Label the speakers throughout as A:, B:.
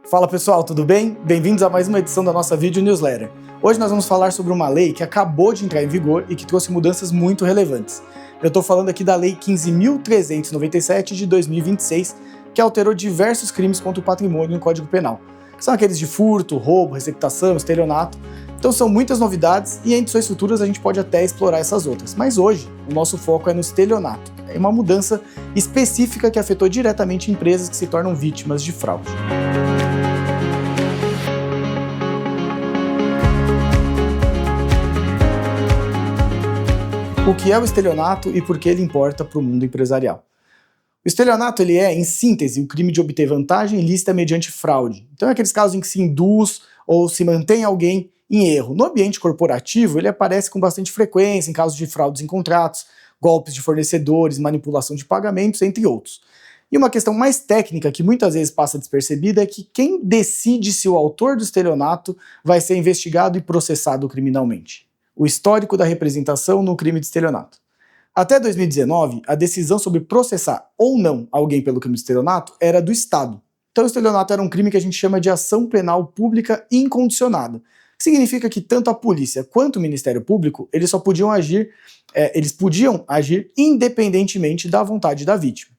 A: Fala pessoal, tudo bem? Bem-vindos a mais uma edição da nossa Video Newsletter. Hoje nós vamos falar sobre uma lei que acabou de entrar em vigor e que trouxe mudanças muito relevantes. Eu estou falando aqui da Lei 15.397 de 2026, que alterou diversos crimes contra o patrimônio no Código Penal. São aqueles de furto, roubo, receptação, estelionato. Então são muitas novidades e em edições futuras a gente pode até explorar essas outras. Mas hoje o nosso foco é no estelionato. É uma mudança específica que afetou diretamente empresas que se tornam vítimas de fraude. O que é o estelionato e por que ele importa para o mundo empresarial? O estelionato ele é, em síntese, o crime de obter vantagem ilícita mediante fraude. Então é aqueles casos em que se induz ou se mantém alguém em erro. No ambiente corporativo, ele aparece com bastante frequência em casos de fraudes em contratos, golpes de fornecedores, manipulação de pagamentos, entre outros. E uma questão mais técnica que muitas vezes passa despercebida é que quem decide se o autor do estelionato vai ser investigado e processado criminalmente. O histórico da representação no crime de estelionato. Até 2019, a decisão sobre processar ou não alguém pelo crime de estelionato era do Estado. Então o estelionato era um crime que a gente chama de ação penal pública incondicionada, que significa que tanto a polícia quanto o Ministério Público eles podiam agir independentemente da vontade da vítima.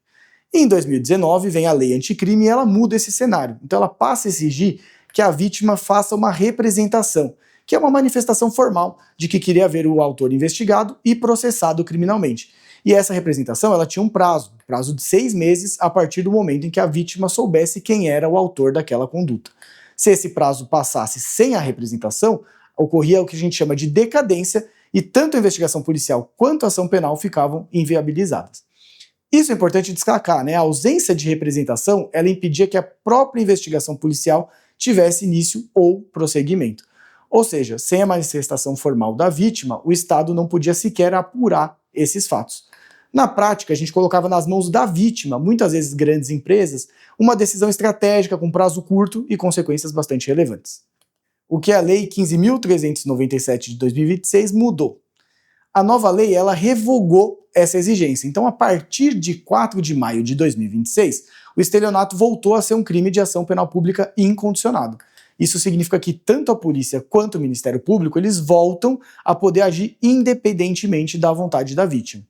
A: E em 2019 vem a lei anticrime e ela muda esse cenário. Então ela passa a exigir que a vítima faça uma representação, que é uma manifestação formal de que queria ver o autor investigado e processado criminalmente. E essa representação ela tinha um prazo de 6 meses a partir do momento em que a vítima soubesse quem era o autor daquela conduta. Se esse prazo passasse sem a representação, ocorria o que a gente chama de decadência e tanto a investigação policial quanto a ação penal ficavam inviabilizadas. Isso é importante destacar, né? A ausência de representação ela impedia que a própria investigação policial tivesse início ou prosseguimento. Ou seja, sem a manifestação formal da vítima, o Estado não podia sequer apurar esses fatos. Na prática, a gente colocava nas mãos da vítima, muitas vezes grandes empresas, uma decisão estratégica com prazo curto e consequências bastante relevantes. O que a Lei 15.397 de 2026 mudou? A nova lei ela revogou essa exigência. Então, a partir de 4 de maio de 2026, o estelionato voltou a ser um crime de ação penal pública incondicionada. Isso significa que tanto a polícia quanto o Ministério Público eles voltam a poder agir independentemente da vontade da vítima.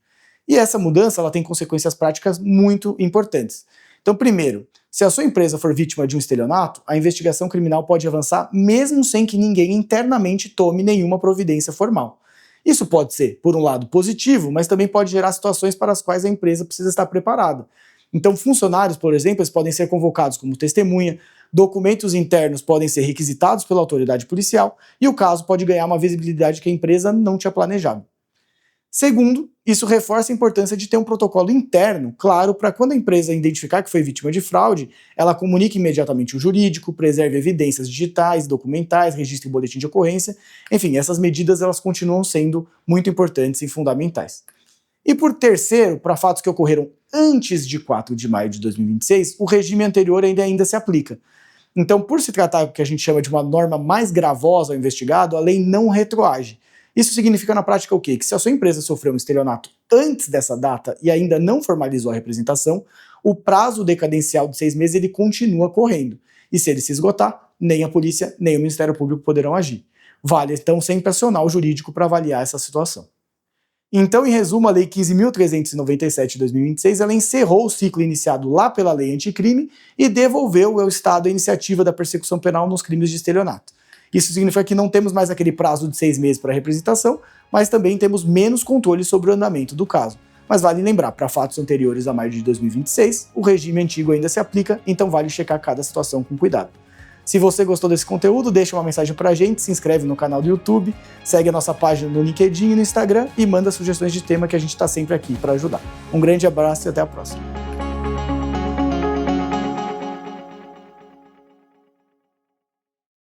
A: E essa mudança ela tem consequências práticas muito importantes. Então, primeiro, se a sua empresa for vítima de um estelionato, a investigação criminal pode avançar mesmo sem que ninguém internamente tome nenhuma providência formal. Isso pode ser, por um lado, positivo, mas também pode gerar situações para as quais a empresa precisa estar preparada. Então, funcionários, por exemplo, eles podem ser convocados como testemunha, documentos internos podem ser requisitados pela autoridade policial e o caso pode ganhar uma visibilidade que a empresa não tinha planejado. Segundo, isso reforça a importância de ter um protocolo interno, claro, para quando a empresa identificar que foi vítima de fraude, ela comunique imediatamente o jurídico, preserve evidências digitais, documentais, registre o boletim de ocorrência, enfim, essas medidas elas continuam sendo muito importantes e fundamentais. E por terceiro, para fatos que ocorreram antes de 4 de maio de 2026, o regime anterior ainda se aplica. Então, por se tratar do que a gente chama de uma norma mais gravosa ao investigado, a lei não retroage. Isso significa na prática o quê? Que se a sua empresa sofreu um estelionato antes dessa data e ainda não formalizou a representação, o prazo decadencial de 6 meses ele continua correndo. E se ele se esgotar, nem a polícia nem o Ministério Público poderão agir. Vale então sempre acionar o jurídico para avaliar essa situação. Então, em resumo, a Lei 15.397 de 2026 ela encerrou o ciclo iniciado lá pela Lei Anticrime e devolveu ao Estado a iniciativa da persecução penal nos crimes de estelionato. Isso significa que não temos mais aquele prazo de 6 meses para a representação, mas também temos menos controle sobre o andamento do caso. Mas vale lembrar, para fatos anteriores a maio de 2026, o regime antigo ainda se aplica, então vale checar cada situação com cuidado. Se você gostou desse conteúdo, deixa uma mensagem pra gente, se inscreve no canal do YouTube, segue a nossa página no LinkedIn e no Instagram e manda sugestões de tema que a gente está sempre aqui para ajudar. Um grande abraço e até a próxima.